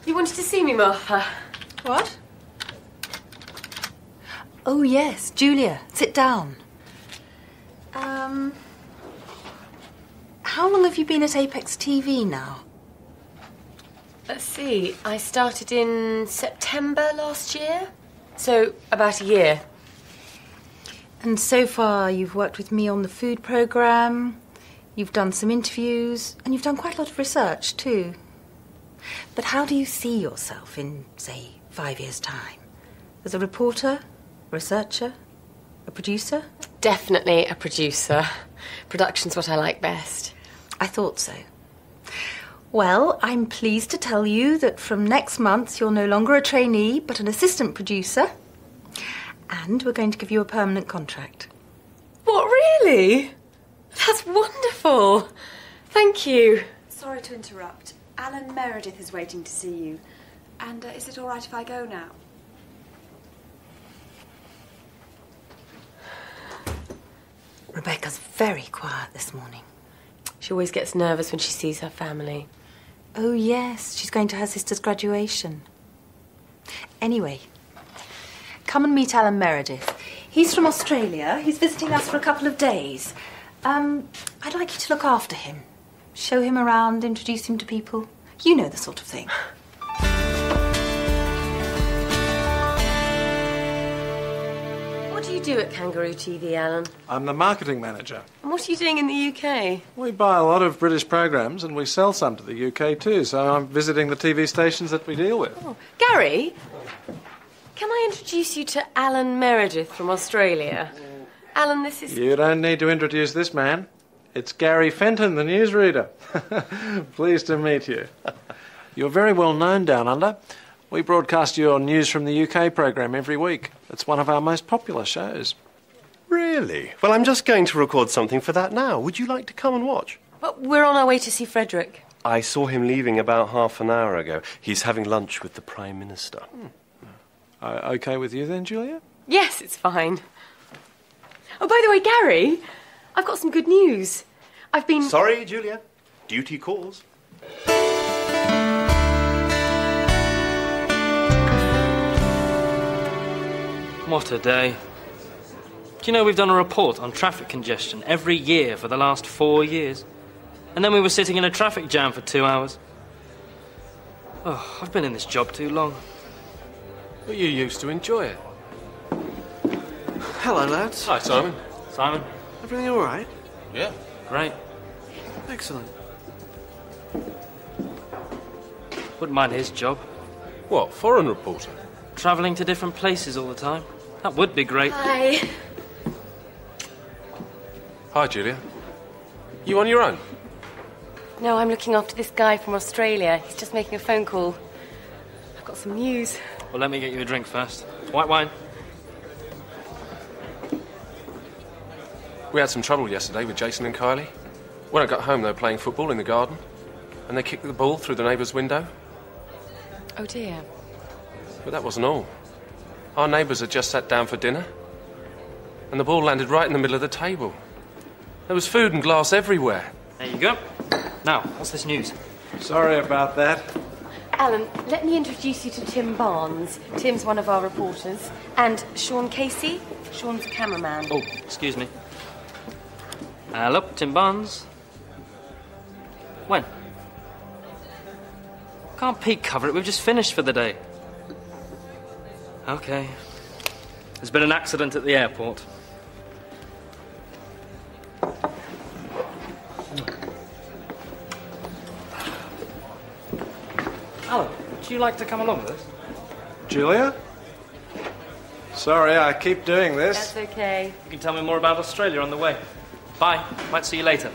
You wanted to see me, Martha? What? Oh, yes, Julia, sit down. How long have you been at Apex TV now? Let's see, I started in September last year, so about a year. And so far you've worked with me on the food programme, you've done some interviews, and you've done quite a lot of research too. But how do you see yourself in, say, 5 years' time? As a reporter, researcher, a producer? Definitely a producer. Production's what I like best. I thought so. Well, I'm pleased to tell you that from next month you're no longer a trainee, but an assistant producer. And we're going to give you a permanent contract. What, really? That's wonderful. Thank you. Sorry to interrupt. Alan Meredith is waiting to see you. And is it all right if I go now? Rebecca's very quiet this morning. She always gets nervous when she sees her family. Oh, yes, she's going to her sister's graduation. Anyway, come and meet Alan Meredith. He's from Australia. He's visiting us for a couple of days. I'd like you to look after him. Show him around, introduce him to people. You know the sort of thing. What do you do at Kangaroo TV, Alan? I'm the marketing manager. And what are you doing in the UK? We buy a lot of British programmes and we sell some to the UK too, so I'm visiting the TV stations that we deal with. Oh. Gary, can I introduce you to Alan Meredith from Australia? Alan, this is... You don't need to introduce this man. It's Gary Fenton, the newsreader. Pleased to meet you. You're very well known down under. We broadcast your News from the UK programme every week. It's one of our most popular shows. Really? Well, I'm just going to record something for that now. Would you like to come and watch? Well, we're on our way to see Frederick. I saw him leaving about half an hour ago. He's having lunch with the Prime Minister. OK with you then, Julia? Yes, it's fine. Oh, by the way, Gary, I've got some good news. I've been... Sorry, Julia. Duty calls. What a day. Do you know we've done a report on traffic congestion every year for the last 4 years? And then we were sitting in a traffic jam for 2 hours. Oh, I've been in this job too long. But you used to enjoy it. Hello, lads. Hi, Simon. Simon? Everything all right? Yeah. Great. Excellent. Wouldn't mind his job. What, foreign reporter? Travelling to different places all the time. That would be great. Hi. Hi, Julia. You on your own? No, I'm looking after this guy from Australia. He's just making a phone call. I've got some news. Well, let me get you a drink first. White wine. We had some trouble yesterday with Jason and Kylie. When I got home, they were playing football in the garden, and they kicked the ball through the neighbour's window. Oh, dear. But that wasn't all. Our neighbours had just sat down for dinner, and the ball landed right in the middle of the table. There was food and glass everywhere. There you go. Now, what's this news? Sorry about that. Alan, let me introduce you to Tim Barnes. Tim's one of our reporters. And Sean Casey. Sean's the cameraman. Oh, excuse me. Hello, Tim Barnes. When? Can't peek cover it, we've just finished for the day. OK. There's been an accident at the airport. Alan, would you like to come along with us? Julia? Sorry, I keep doing this. That's okay. You can tell me more about Australia on the way. Bye. Might see you later.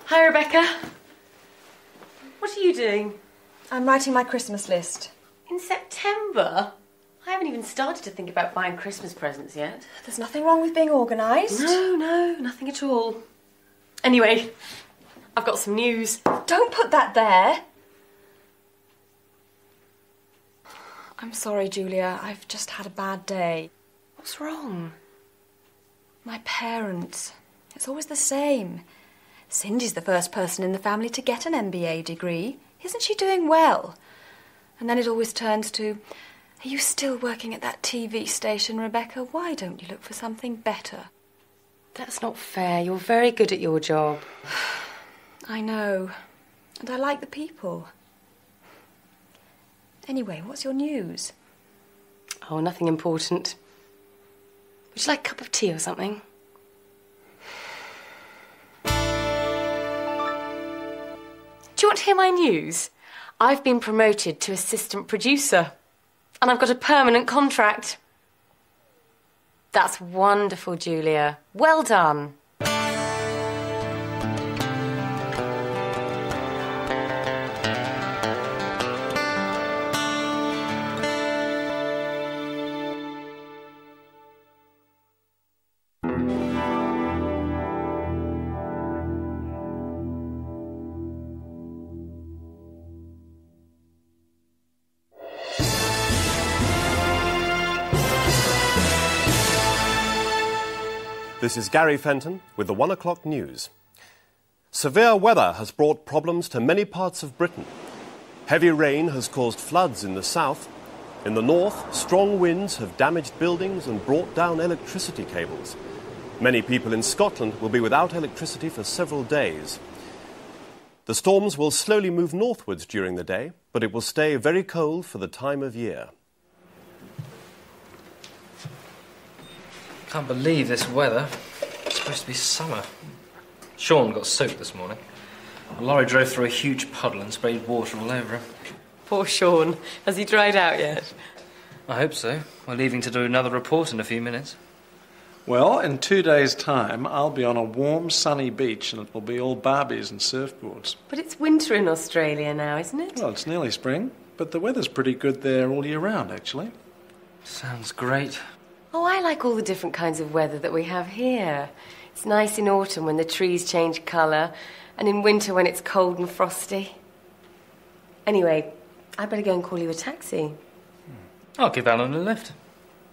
Hi, Rebecca. What are you doing? I'm writing my Christmas list. In September? I haven't even started to think about buying Christmas presents yet. There's nothing wrong with being organised. No, nothing at all. Anyway, I've got some news. Don't put that there. I'm sorry, Julia. I've just had a bad day. What's wrong? My parents. It's always the same. Cindy's the first person in the family to get an MBA degree. Isn't she doing well? And then it always turns to, are you still working at that TV station, Rebecca? Why don't you look for something better? That's not fair. You're very good at your job. I know. And I like the people. Anyway, what's your news? Oh, nothing important. Would you like a cup of tea or something? Do you want to hear my news? I've been promoted to assistant producer. And I've got a permanent contract. That's wonderful, Julia. Well done. This is Gary Fenton with the 1 o'clock news. Severe weather has brought problems to many parts of Britain. Heavy rain has caused floods in the south. In the north, strong winds have damaged buildings and brought down electricity cables. Many people in Scotland will be without electricity for several days. The storms will slowly move northwards during the day, but it will stay very cold for the time of year. Can't believe this weather. It's supposed to be summer. Sean got soaked this morning. A lorry drove through a huge puddle and sprayed water all over him. Poor Sean. Has he dried out yet? I hope so. We're leaving to do another report in a few minutes. Well, in 2 days' time, I'll be on a warm, sunny beach and it will be all Barbies and surfboards. But it's winter in Australia now, isn't it? Well, it's nearly spring, but the weather's pretty good there all year round, actually. Sounds great. Oh, I like all the different kinds of weather that we have here. It's nice in autumn when the trees change colour, and in winter when it's cold and frosty. Anyway, I better go and call you a taxi. I'll give Alan a lift.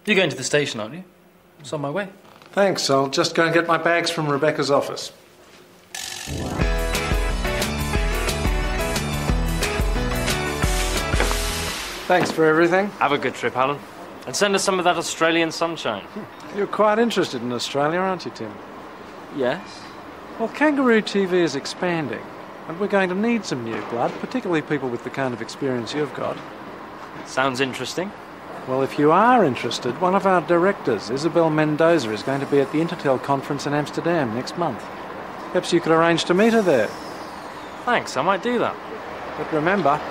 You're going to the station, aren't you? It's on my way. Thanks, I'll just go and get my bags from Rebecca's office. Thanks for everything. Have a good trip, Alan. And send us some of that Australian sunshine. You're quite interested in Australia, aren't you, Tim? Yes? Well, Kangaroo TV is expanding, and we're going to need some new blood, particularly people with the kind of experience you've got. Sounds interesting. Well, if you are interested, one of our directors, Isabel Mendoza, is going to be at the Intertel conference in Amsterdam next month. Perhaps you could arrange to meet her there. Thanks, I might do that. But remember,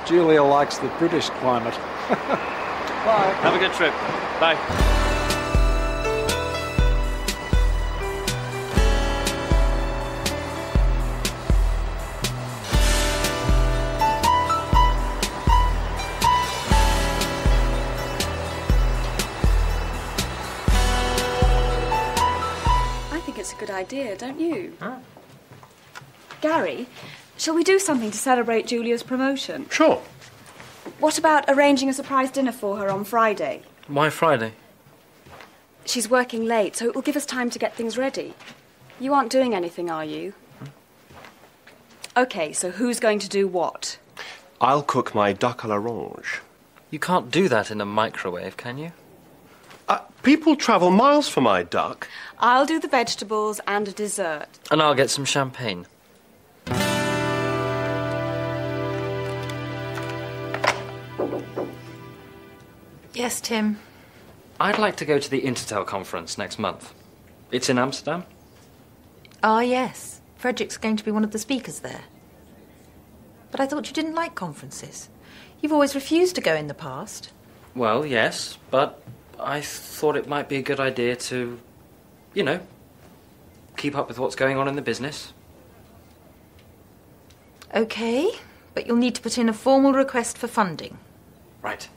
Julia likes the British climate. Bye. Have a good trip. Bye. I think it's a good idea, don't you? Huh? Gary, shall we do something to celebrate Julia's promotion? Sure. What about arranging a surprise dinner for her on Friday? Why Friday? She's working late, so it will give us time to get things ready. You aren't doing anything, are you? OK, so who's going to do what? I'll cook my duck à l'orange. You can't do that in a microwave, can you? People travel miles for my duck. I'll do the vegetables and a dessert. And I'll get some champagne. Yes, Tim. I'd like to go to the Intertel conference next month. It's in Amsterdam. Ah, yes. Frederick's going to be one of the speakers there. But I thought you didn't like conferences. You've always refused to go in the past. Well, yes, but I thought it might be a good idea to, you know, keep up with what's going on in the business. OK, but you'll need to put in a formal request for funding. Right.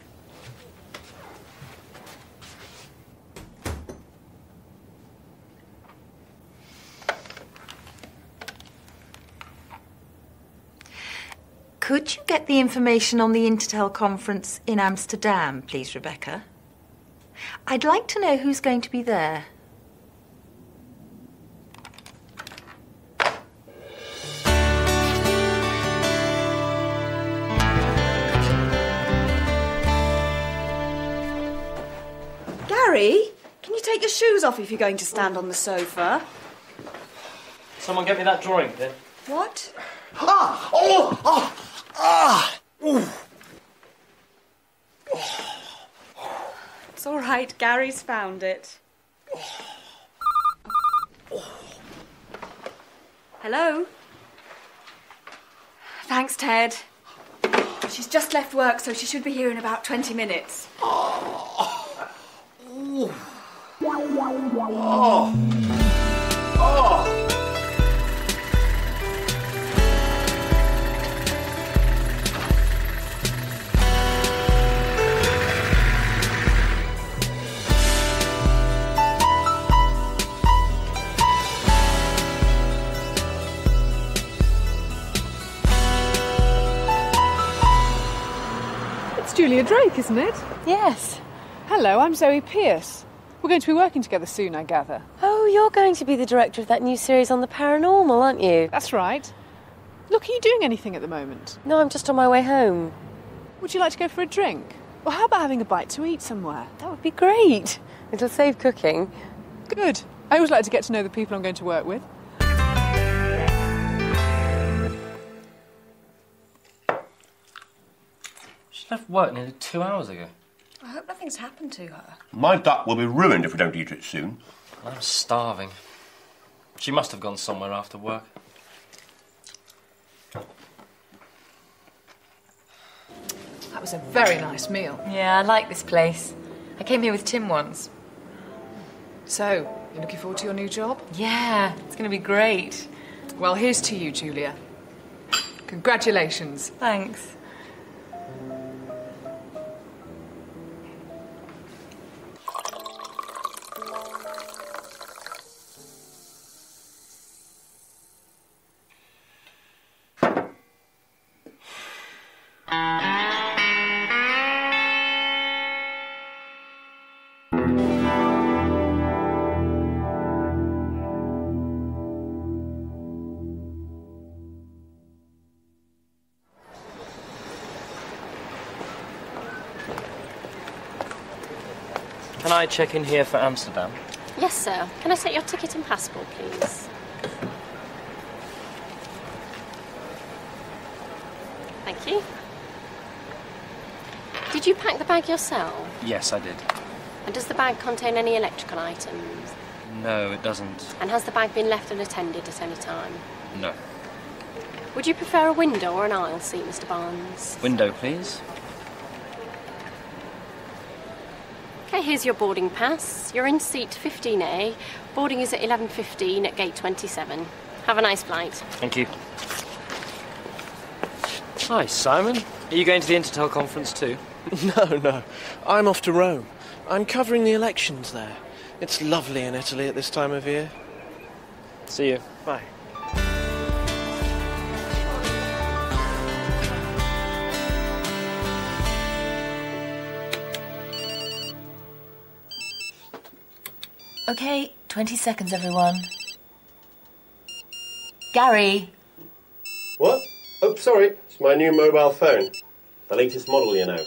Could you get the information on the Intertel conference in Amsterdam, please, Rebecca? I'd like to know who's going to be there. Gary, can you take your shoes off if you're going to stand on the sofa? Someone get me that drawing, then. What? It's all right, Gary's found it. Hello? Thanks, Ted. She's just left work, so she should be here in about 20 minutes. It's Julia Drake, isn't it? Yes. Hello, I'm Zoe Pierce. We're going to be working together soon, I gather. Oh, you're going to be the director of that new series on the paranormal, aren't you? That's right. Look, are you doing anything at the moment? No, I'm just on my way home. Would you like to go for a drink? Or how about having a bite to eat somewhere? That would be great. It'll save cooking. Good. I always like to get to know the people I'm going to work with. She left work nearly 2 hours ago. I hope nothing's happened to her. My duck will be ruined if we don't eat it soon. I'm starving. She must have gone somewhere after work. That was a very nice meal. Yeah, I like this place. I came here with Tim once. So, you're looking forward to your new job? Yeah, it's going to be great. Well, here's to you, Julia. Congratulations. Thanks. Can I check in here for Amsterdam? Yes, sir. Can I set your ticket and passport, please? Thank you. Did you pack the bag yourself? Yes, I did. And does the bag contain any electrical items? No, it doesn't. And has the bag been left unattended at any time? No. Would you prefer a window or an aisle seat, Mr. Barnes? Window, please. Okay, here's your boarding pass. You're in seat 15A. Boarding is at 11:15 at gate 27. Have a nice flight. Thank you. Hi, Simon. Are you going to the Intertel conference too? No. I'm off to Rome. I'm covering the elections there. It's lovely in Italy at this time of year. See you. Bye. Okay, 20 seconds, everyone. Gary. What? Oh, sorry. It's my new mobile phone. The latest model, you know.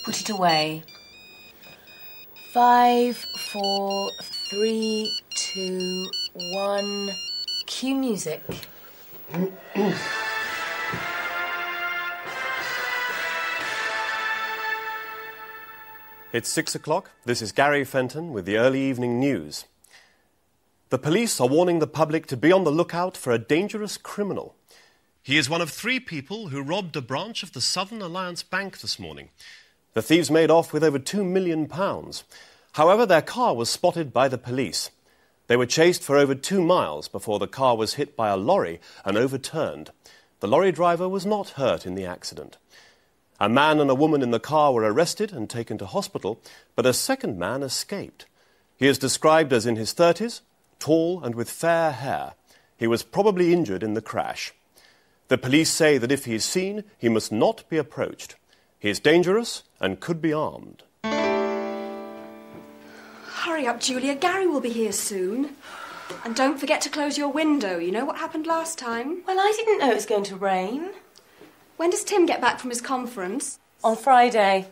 Put it away. 5, 4, 3, 2, 1. Cue music. It's 6 o'clock. This is Gary Fenton with the early evening news. The police are warning the public to be on the lookout for a dangerous criminal. He is one of 3 people who robbed a branch of the Southern Alliance Bank this morning. The thieves made off with over £2 million. However, their car was spotted by the police. They were chased for over 2 miles before the car was hit by a lorry and overturned. The lorry driver was not hurt in the accident. A man and a woman in the car were arrested and taken to hospital, but a second man escaped. He is described as in his 30s, tall and with fair hair. He was probably injured in the crash. The police say that if he is seen, he must not be approached. He is dangerous and could be armed. Hurry up, Julia. Gary will be here soon. And don't forget to close your window. You know what happened last time? Well, I didn't know it was going to rain. When does Tim get back from his conference? On Friday.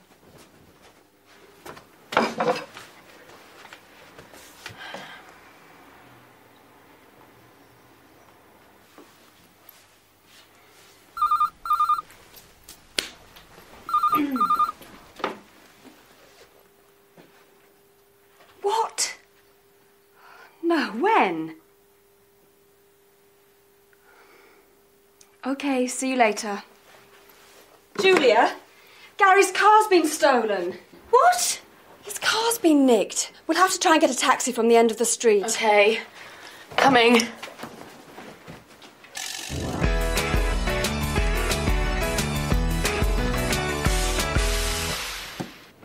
What? No, when? OK, see you later. Julia, Gary's car's been stolen. What? His car's been nicked. We'll have to try and get a taxi from the end of the street. OK. Coming.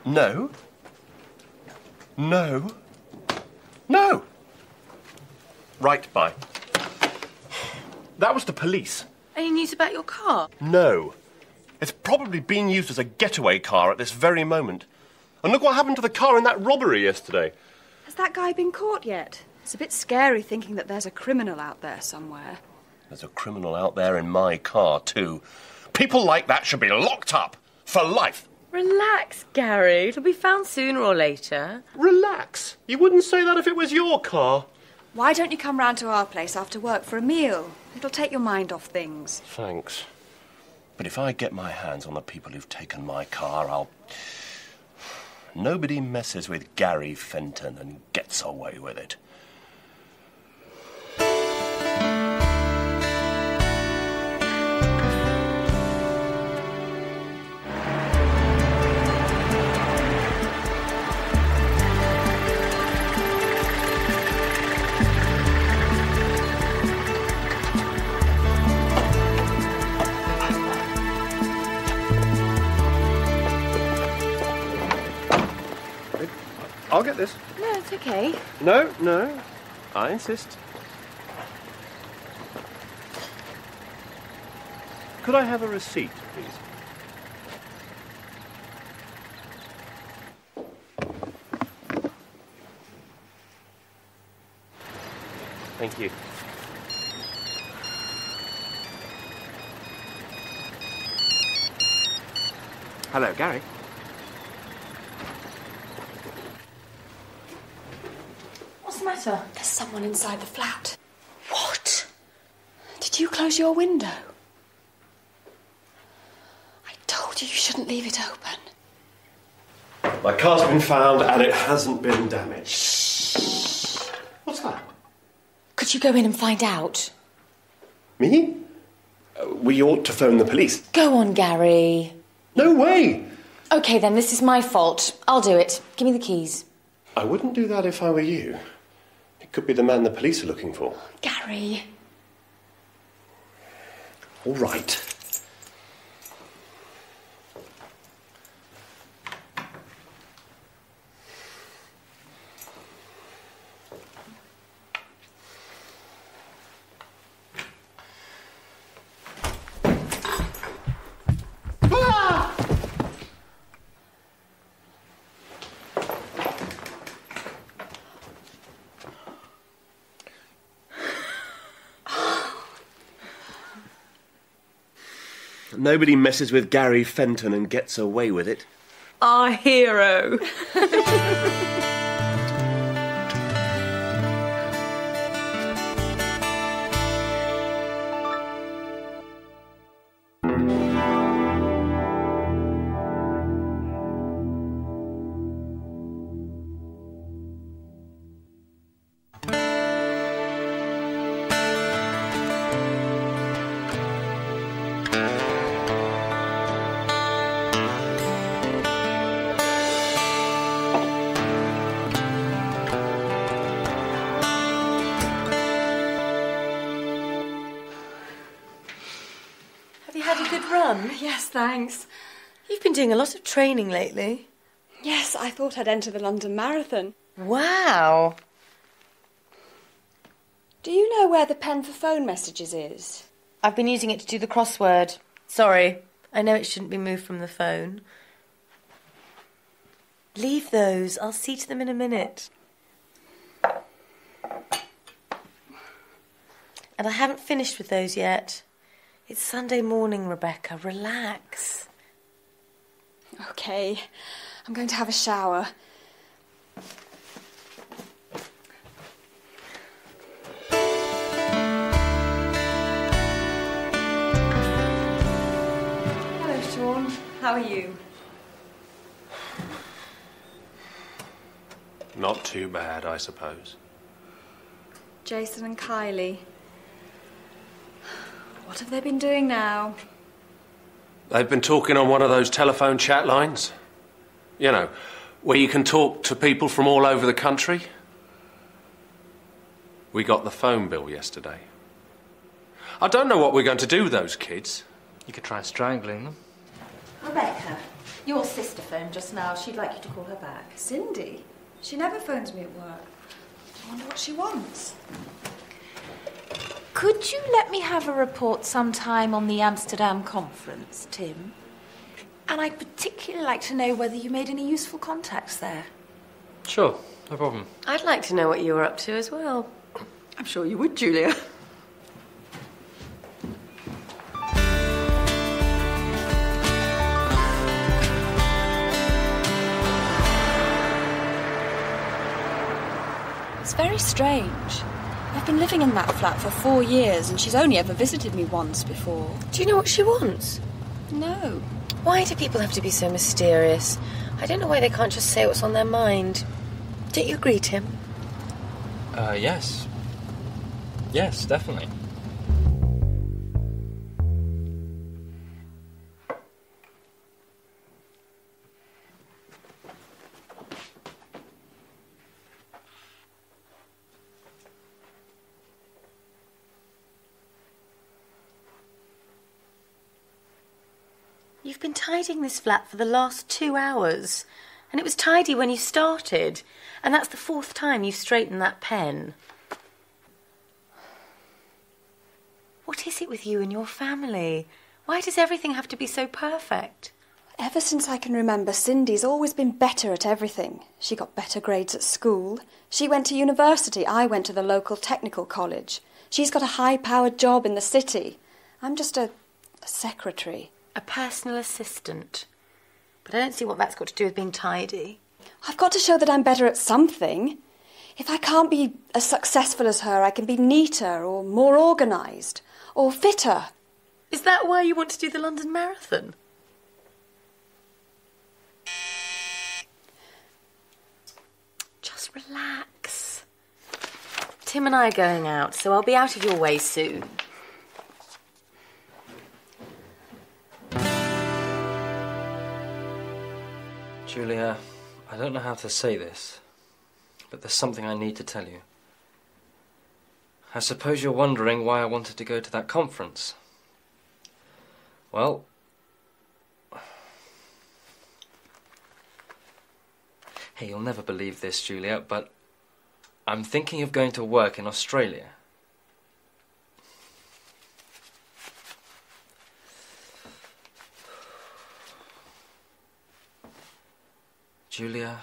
No. No. No. Right, bye. That was the police. Any news about your car? No. It's probably being used as a getaway car at this very moment. And look what happened to the car in that robbery yesterday. Has that guy been caught yet? It's a bit scary thinking that there's a criminal out there somewhere. There's a criminal out there in my car, too. People like that should be locked up for life. Relax, Gary. It'll be found sooner or later. Relax? You wouldn't say that if it was your car. Why don't you come round to our place after work for a meal? It'll take your mind off things. Thanks. But if I get my hands on the people who've taken my car, I'll... Nobody messes with Gary Fenton and gets away with it. I'll get this. No, it's OK. No. I insist. Could I have a receipt, please? Thank you. Hello, Gary. What's the matter? There's someone inside the flat. What? Did you close your window? I told you shouldn't leave it open. My car's been found and it hasn't been damaged. Shh. What's that? Could you go in and find out? Me? We ought to phone the police. Go on, Gary. No way! OK, then, this is my fault. I'll do it. Give me the keys. I wouldn't do that if I were you. It could be the man the police are looking for. Gary. All right. Nobody messes with Gary Fenton and gets away with it. Our hero. Had a good run? Yes, thanks. You've been doing a lot of training lately. Yes, I thought I'd enter the London Marathon. Wow. Do you know where the pen for phone messages is? I've been using it to do the crossword. Sorry, I know it shouldn't be moved from the phone. Leave those. I'll see to them in a minute. And I haven't finished with those yet. It's Sunday morning, Rebecca. Relax. OK, I'm going to have a shower. Hello, Sean. How are you? Not too bad, I suppose. Jason and Kylie. What have they been doing now? They've been talking on one of those telephone chat lines. You know, where you can talk to people from all over the country. We got the phone bill yesterday. I don't know what we're going to do with those kids. You could try strangling them. Rebecca, your sister phoned just now. She'd like you to call her back. Cindy? She never phones me at work. I wonder what she wants. Could you let me have a report sometime on the Amsterdam conference, Tim? And I'd particularly like to know whether you made any useful contacts there. Sure, no problem. I'd like to know what you were up to as well. I'm sure you would, Julia. It's very strange. I've been living in that flat for 4 years and she's only ever visited me once before. Do you know what she wants? No. Why do people have to be so mysterious? I don't know why they can't just say what's on their mind. Don't you agree, Tim? Yes. Yes, definitely. You've been tidying this flat for the last 2 hours. And it was tidy when you started. And that's the 4th time you've straightened that pen. What is it with you and your family? Why does everything have to be so perfect? Ever since I can remember, Cindy's always been better at everything. She got better grades at school. She went to university. I went to the local technical college. She's got a high-powered job in the city. I'm just a secretary. A personal assistant. But I don't see what that's got to do with being tidy. I've got to show that I'm better at something. If I can't be as successful as her, I can be neater or more organised or fitter. Is that why you want to do the London Marathon? Just relax. Tim and I are going out, so I'll be out of your way soon. Julia, I don't know how to say this, but there's something I need to tell you. I suppose you're wondering why I wanted to go to that conference. Well, hey, you'll never believe this, Julia, but I'm thinking of going to work in Australia. Julia,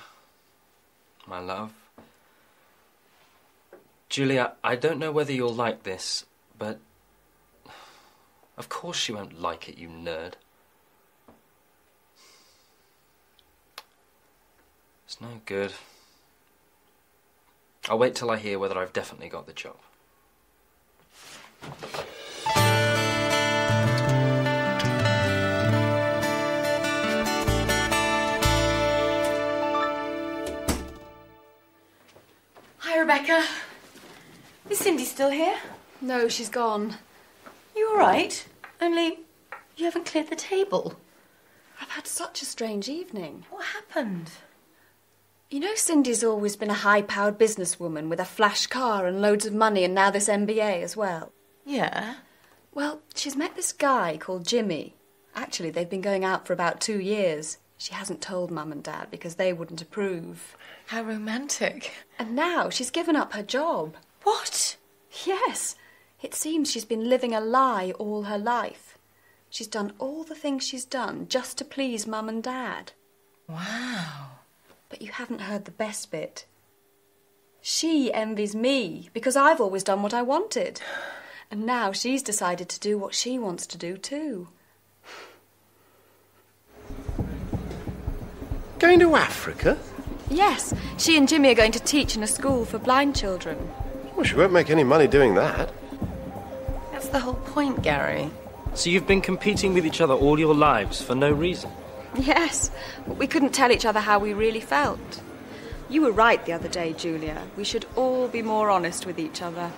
my love. Julia, I don't know whether you'll like this, but of course you won't like it, you nerd. It's no good. I'll wait till I hear whether I've definitely got the job. Hi, Rebecca. Is Cindy still here? No, she's gone. You all right? Only you haven't cleared the table. I've had such a strange evening. What happened? You know, Cindy's always been a high-powered businesswoman with a flash car and loads of money and now this MBA as well. Yeah? Well, she's met this guy called Jimmy. Actually, they've been going out for about 2 years. She hasn't told Mum and Dad because they wouldn't approve. How romantic. And now she's given up her job. What? Yes. It seems she's been living a lie all her life. She's done all the things she's done just to please Mum and Dad. Wow. But you haven't heard the best bit. She envies me because I've always done what I wanted. And now she's decided to do what she wants to do too. Going to Africa? Yes, she and Jimmy are going to teach in a school for blind children. Well, she won't make any money doing that. That's the whole point, Gary. So you've been competing with each other all your lives for no reason? Yes, but we couldn't tell each other how we really felt. You were right the other day, Julia. We should all be more honest with each other.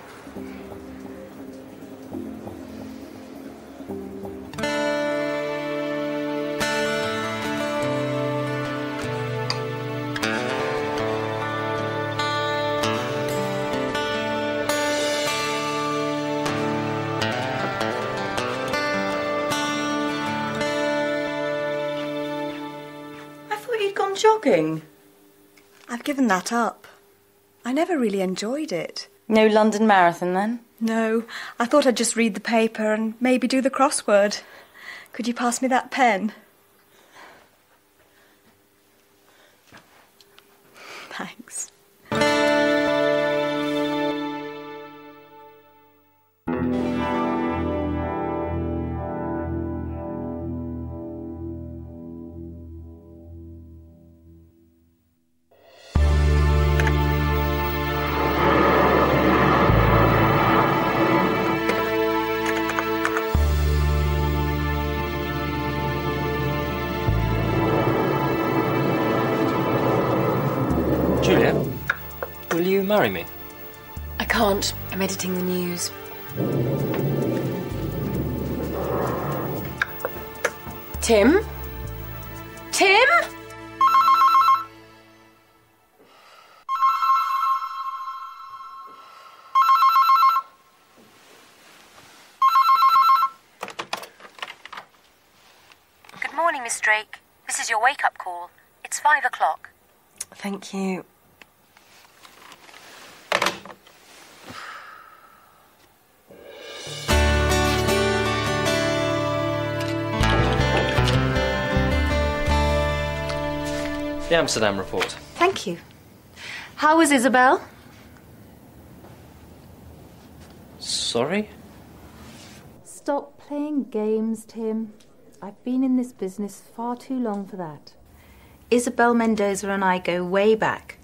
Jogging? I've given that up. I never really enjoyed it. No London Marathon, then? No, I thought I'd just read the paper and maybe do the crossword. Could you pass me that pen? Thanks. Julia, will you marry me? I can't. I'm editing the news. Tim? Tim? Good morning, Miss Drake. This is your wake-up call. It's 5 o'clock. Thank you. The Amsterdam report. Thank you. How was Isabel? Sorry? Stop playing games, Tim. I've been in this business far too long for that. Isabel Mendoza and I go way back.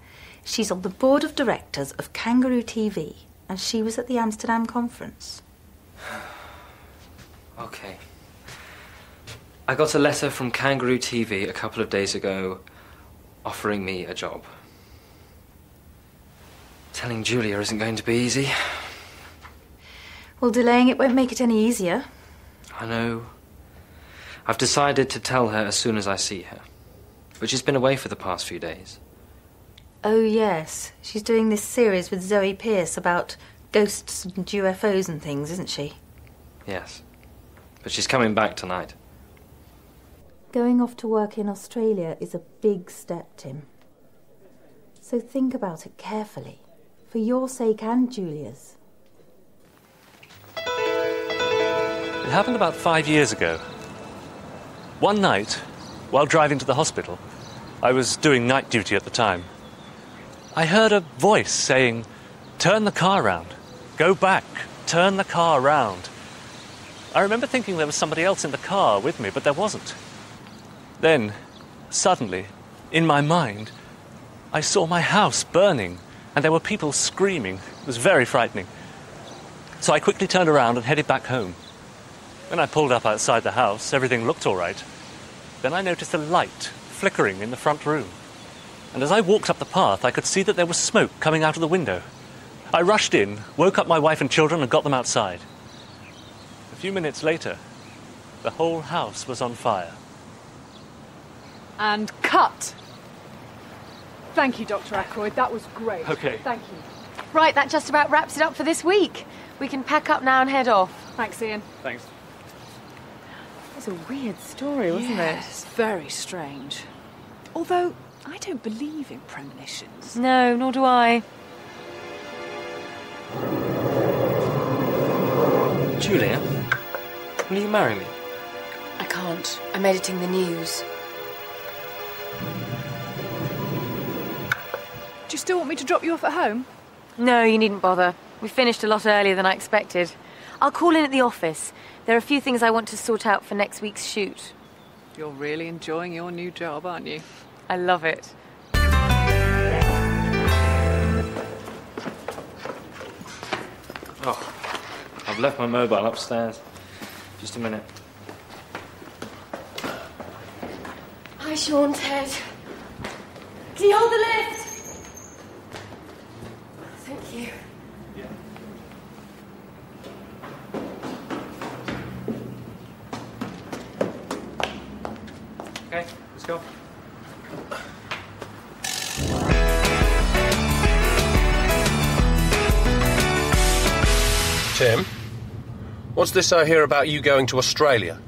She's on the board of directors of Kangaroo TV, and she was at the Amsterdam conference. Okay. I got a letter from Kangaroo TV a couple of days ago offering me a job. Telling Julia isn't going to be easy. Well, delaying it won't make it any easier. I know. I've decided to tell her as soon as I see her. But she's been away for the past few days. Oh, yes. She's doing this series with Zoe Pearce about ghosts and UFOs and things, isn't she? Yes. But she's coming back tonight. Going off to work in Australia is a big step, Tim. So think about it carefully, for your sake and Julia's. It happened about 5 years ago. One night, while driving to the hospital, I was doing night duty at the time, I heard a voice saying, "Turn the car round. Go back. Turn the car round." I remember thinking there was somebody else in the car with me, but there wasn't. Then, suddenly, in my mind, I saw my house burning, and there were people screaming. It was very frightening. So I quickly turned around and headed back home. When I pulled up outside the house, everything looked all right. Then I noticed a light flickering in the front room. And as I walked up the path, I could see that there was smoke coming out of the window. I rushed in, woke up my wife and children, and got them outside. A few minutes later, the whole house was on fire. And cut! Thank you, Dr. Ackroyd. That was great. Okay. Thank you. Right, that just about wraps it up for this week. We can pack up now and head off. Thanks, Ian. Thanks. It was a weird story, wasn't Yes, very strange. Although, I don't believe in premonitions. it? No, nor do I. Julia, will you marry me? I can't. I'm editing the news. Do you still want me to drop you off at home? No, you needn't bother. We finished a lot earlier than I expected. I'll call in at the office. There are a few things I want to sort out for next week's shoot. You're really enjoying your new job, aren't you? I love it. Oh, I've left my mobile upstairs. Just a minute. Hi, Sean, Ted. Can you hold the lift? Thank you. Okay, let's go. Tim, what's this I hear about you going to Australia?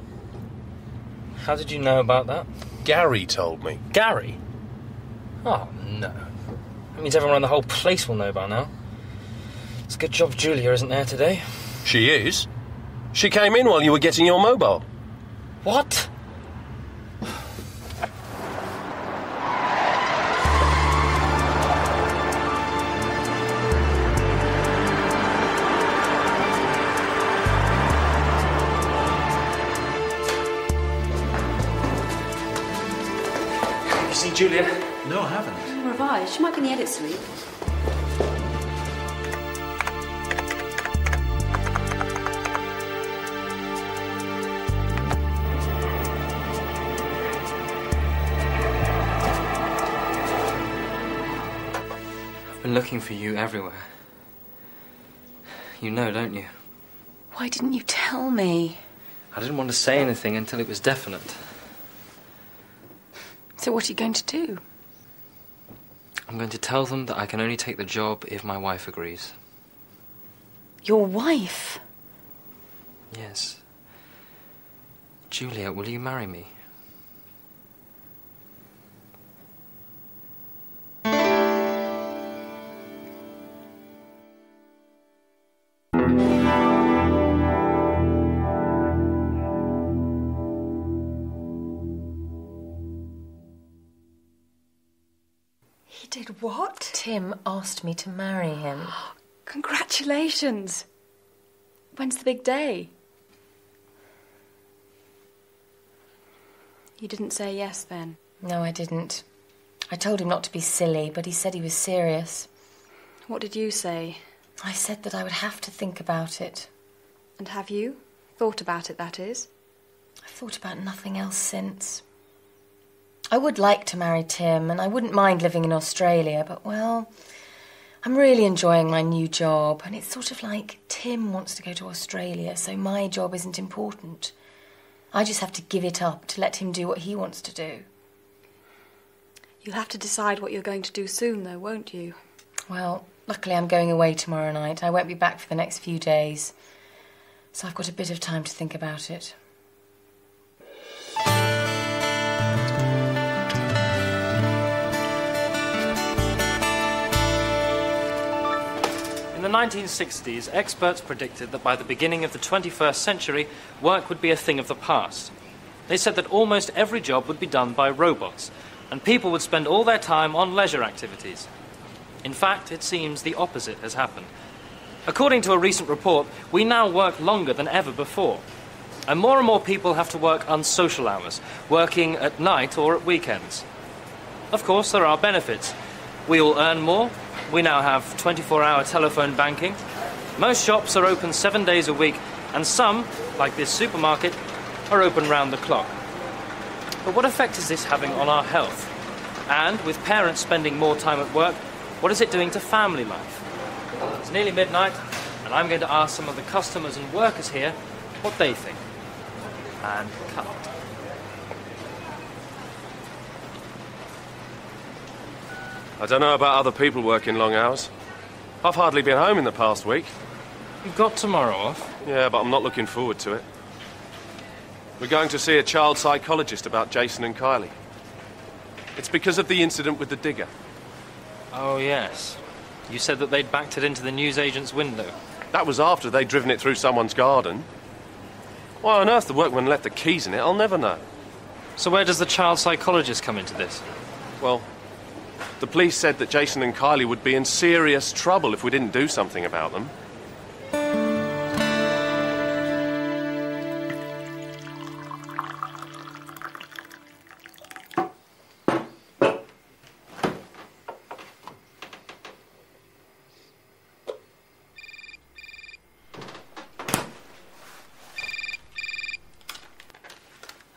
How did you know about that? Gary told me. Gary? Oh, no. That means everyone around the whole place will know by now. It's a good job Julia isn't there today. She is. She came in while you were getting your mobile. What? You see Julia? No, I haven't. Revised. She might be in the edit suite. I've been looking for you everywhere. You know, don't you? Why didn't you tell me? I didn't want to say anything until it was definite. So what are you going to do? I'm going to tell them that I can only take the job if my wife agrees. Your wife? Yes. Julia, will you marry me? He did what? Tim asked me to marry him. Congratulations. When's the big day? You didn't say yes then? No, I didn't. I told him not to be silly, but he said he was serious. What did you say? I said that I would have to think about it. And have you? Thought about it, that is? I've thought about nothing else since. I would like to marry Tim, and I wouldn't mind living in Australia, but, well, I'm really enjoying my new job, and it's sort of like Tim wants to go to Australia, so my job isn't important. I just have to give it up to let him do what he wants to do. You'll have to decide what you're going to do soon, though, won't you? Well, luckily I'm going away tomorrow night. I won't be back for the next few days, so I've got a bit of time to think about it. In the 1960s, experts predicted that by the beginning of the 21st century, work would be a thing of the past. They said that almost every job would be done by robots, and people would spend all their time on leisure activities. In fact, it seems the opposite has happened. According to a recent report, we now work longer than ever before. And more people have to work unsocial hours, working at night or at weekends. Of course, there are benefits. We all earn more. We now have 24-hour telephone banking. Most shops are open 7 days a week, and some, like this supermarket, are open round the clock. But what effect is this having on our health? And with parents spending more time at work, what is it doing to family life? It's nearly midnight, and I'm going to ask some of the customers and workers here what they think. And cut. I don't know about other people working long hours. I've hardly been home in the past week. You've got tomorrow off? Yeah, but I'm not looking forward to it. We're going to see a child psychologist about Jason and Kylie. It's because of the incident with the digger. Oh, yes. You said that they'd backed it into the newsagent's window. That was after they'd driven it through someone's garden. Why on earth the workman left the keys in it, I'll never know. So where does the child psychologist come into this? Well, the police said that Jason and Kylie would be in serious trouble if we didn't do something about them.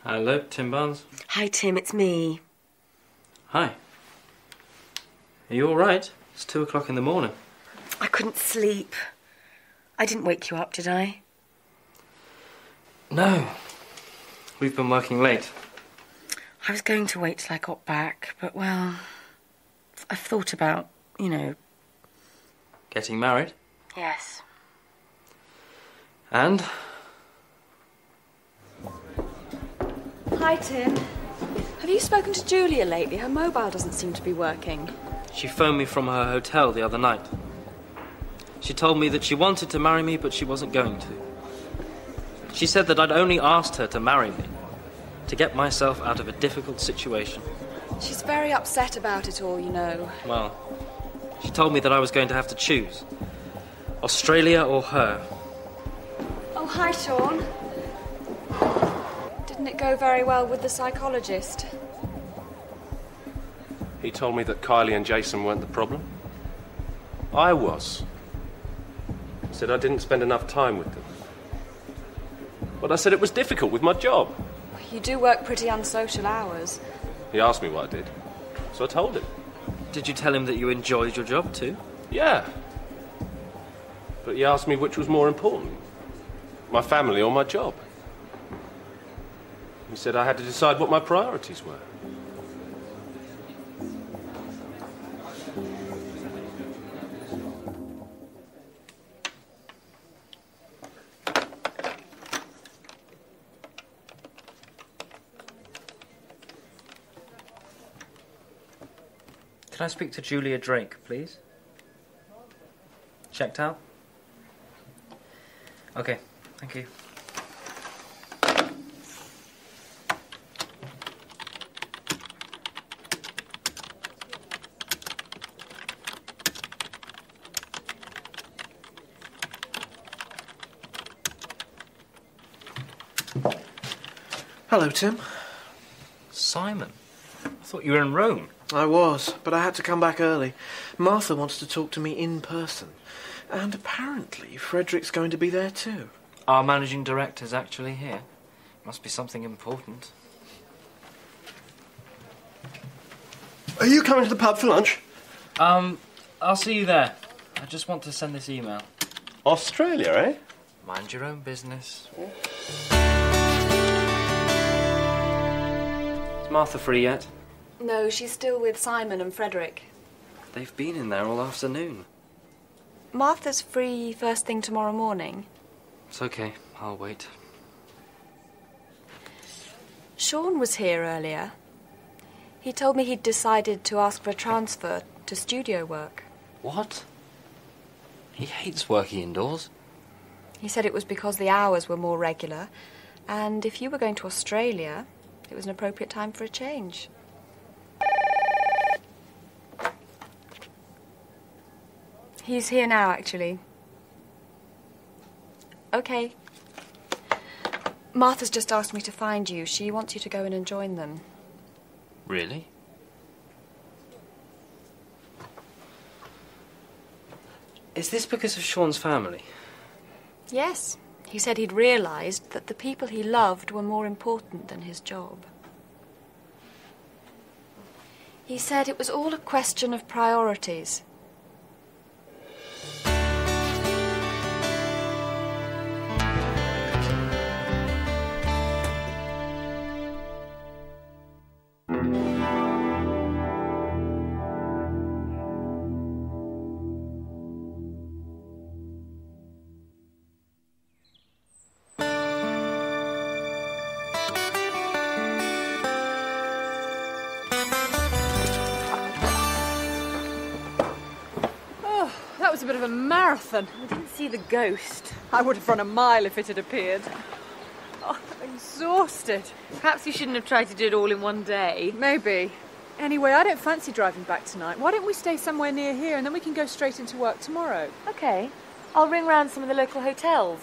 Hello, Tim Barnes. Hi, Tim, it's me. Hi. Are you all right? It's 2 o'clock in the morning. I couldn't sleep. I didn't wake you up, did I? No. We've been working late. I was going to wait till I got back, but, well, I've thought about, you know... Getting married? Yes. And? Hi, Tim. Have you spoken to Julia lately? Her mobile doesn't seem to be working. She phoned me from her hotel the other night. She told me that she wanted to marry me, but she wasn't going to. She said that I'd only asked her to marry me, to get myself out of a difficult situation. She's very upset about it all, you know. Well, she told me that I was going to have to choose. Australia or her. Oh, hi, Sean. Didn't it go very well with the psychologist? He told me that Kylie and Jason weren't the problem. I was. He said I didn't spend enough time with them. But I said it was difficult with my job. You do work pretty unsocial hours. He asked me what I did, so I told him. Did you tell him that you enjoyed your job too? Yeah. But he asked me which was more important, my family or my job. He said I had to decide what my priorities were. Can I speak to Julia Drake, please? Checked out? Okay, thank you. Hello, Tim. Simon? I thought you were in Rome. I was, but I had to come back early. Martha wants to talk to me in person. And apparently Frederick's going to be there too. Our managing director's actually here. Must be something important. Are you coming to the pub for lunch? I'll see you there. I just want to send this email. Australia, eh? Mind your own business. Is Martha free yet? No, she's still with Simon and Frederick. They've been in there all afternoon. Martha's free first thing tomorrow morning. It's okay. I'll wait. Sean was here earlier. He told me he'd decided to ask for a transfer to studio work. What? He hates working indoors. He said it was because the hours were more regular, and if you were going to Australia, it was an appropriate time for a change. He's here now, actually. Okay. Martha's just asked me to find you. She wants you to go in and join them. Really? Is this because of Sean's family? Yes. He said he'd realised that the people he loved were more important than his job. He said it was all a question of priorities. a bit of a marathon. I didn't see the ghost. I would have run a mile if it had appeared. Oh, I'm exhausted. Perhaps you shouldn't have tried to do it all in one day. Maybe. Anyway, I don't fancy driving back tonight. Why don't we stay somewhere near here and then we can go straight into work tomorrow? OK. I'll ring round some of the local hotels.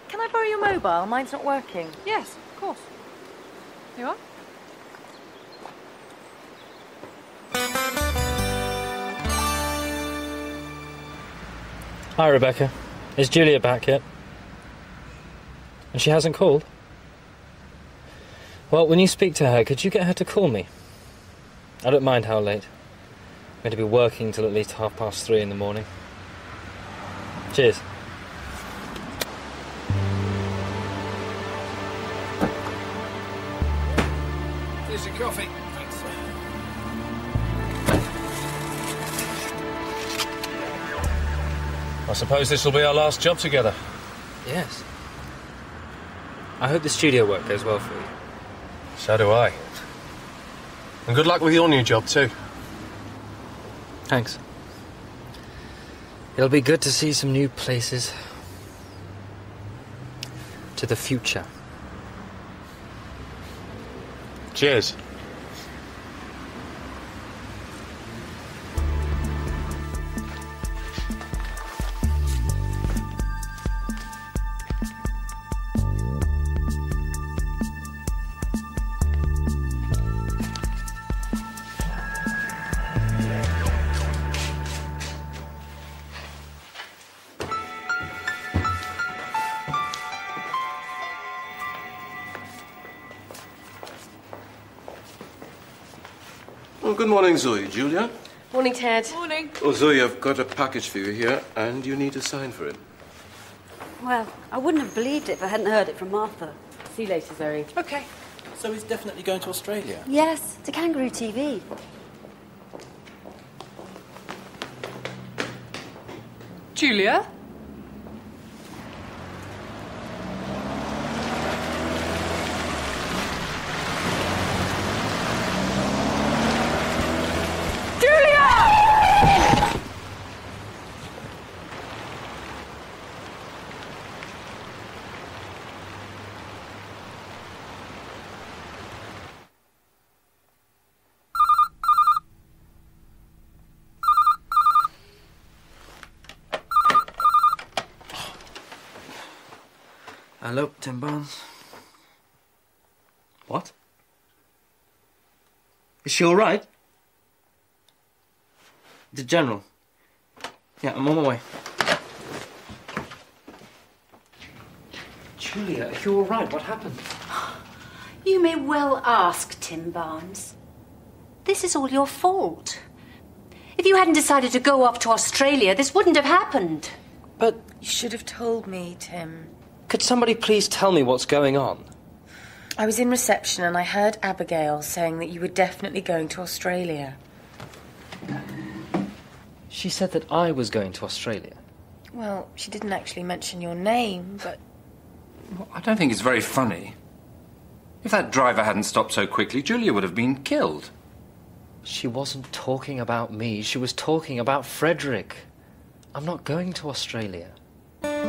Can I borrow your mobile? Mine's not working. Yes, of course. You are? Hi, Rebecca. Is Julia back yet? And she hasn't called? Well, when you speak to her, could you get her to call me? I don't mind how late. I'm going to be working till at least 3:30 in the morning. Cheers. Here's your coffee. Thanks. I suppose this will be our last job together. Yes. I hope the studio work goes well for you. So do I. And good luck with your new job, too. Thanks. It'll be good to see some new places. To the future. Cheers. Well, good morning, Zoe. Julia? Morning, Ted. Morning. Oh, Zoe, I've got a package for you here, and you need to sign for it. Well, I wouldn't have believed it if I hadn't heard it from Martha. See you later, Zoe. OK. So he's definitely going to Australia? Yes, to Kangaroo TV. Julia? Hello, Tim Barnes. What? Is she all right? The General. Yeah, I'm on my way. Julia, are you all right? What happened? You may well ask, Tim Barnes. This is all your fault. If you hadn't decided to go off to Australia, this wouldn't have happened. But You should have told me, Tim. could somebody please tell me what's going on? I was in reception and I heard Abigail saying that you were definitely going to Australia. She said that I was going to Australia. Well, she didn't actually mention your name, but... Well, I don't think it's very funny. If that driver hadn't stopped so quickly, Julia would have been killed. She wasn't talking about me. She was talking about Frederick. I'm not going to Australia. Let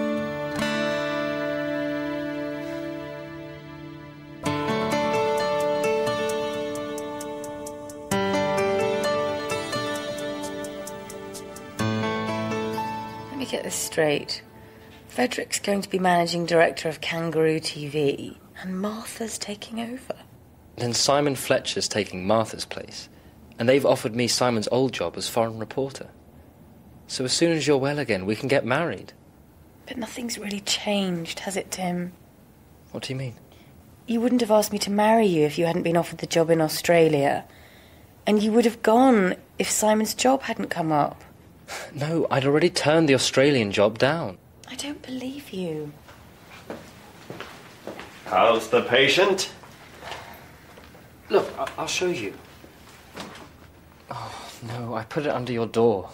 me get this straight. Frederick's going to be managing director of Kangaroo TV, and Martha's taking over. Then Simon Fletcher's taking Martha's place, and they've offered me Simon's old job as foreign reporter. So as soon as you're well again, we can get married. But nothing's really changed, has it, Tim? What do you mean? You wouldn't have asked me to marry you if you hadn't been offered the job in Australia. And you would have gone if Simon's job hadn't come up. No, I'd already turned the Australian job down. I don't believe you. How's the patient? Look, I'll show you. Oh, no, I put it under your door.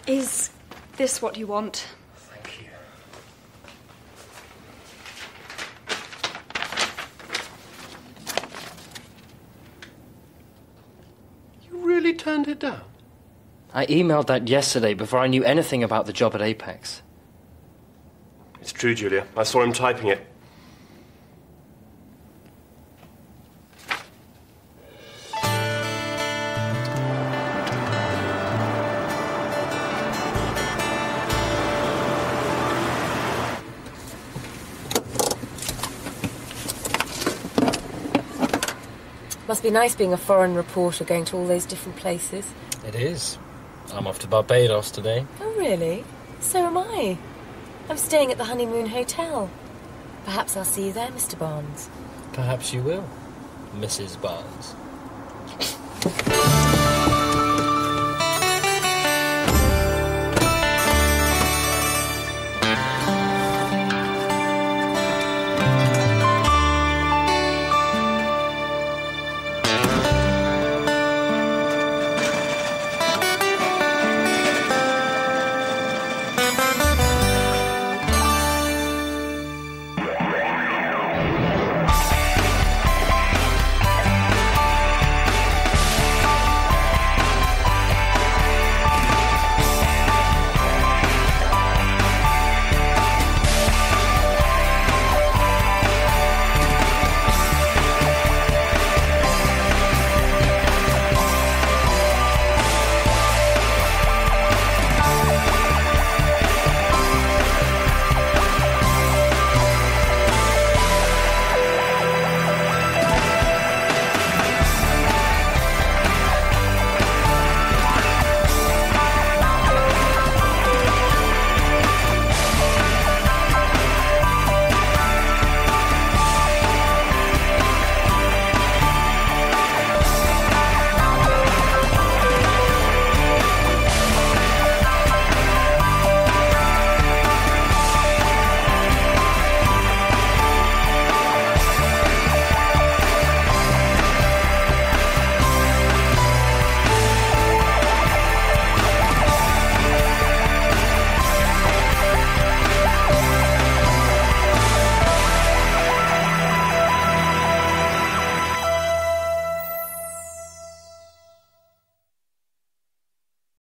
Is this what you want? Thank you. You really turned it down? I emailed that yesterday before I knew anything about the job at Apex. It's true, Julia. I saw him typing it. Must be nice being a foreign reporter going to all those different places. It is. I'm off to Barbados today. Oh, really? So am I. I'm staying at the Honeymoon Hotel. Perhaps I'll see you there, Mr. Barnes. Perhaps you will, Mrs. Barnes.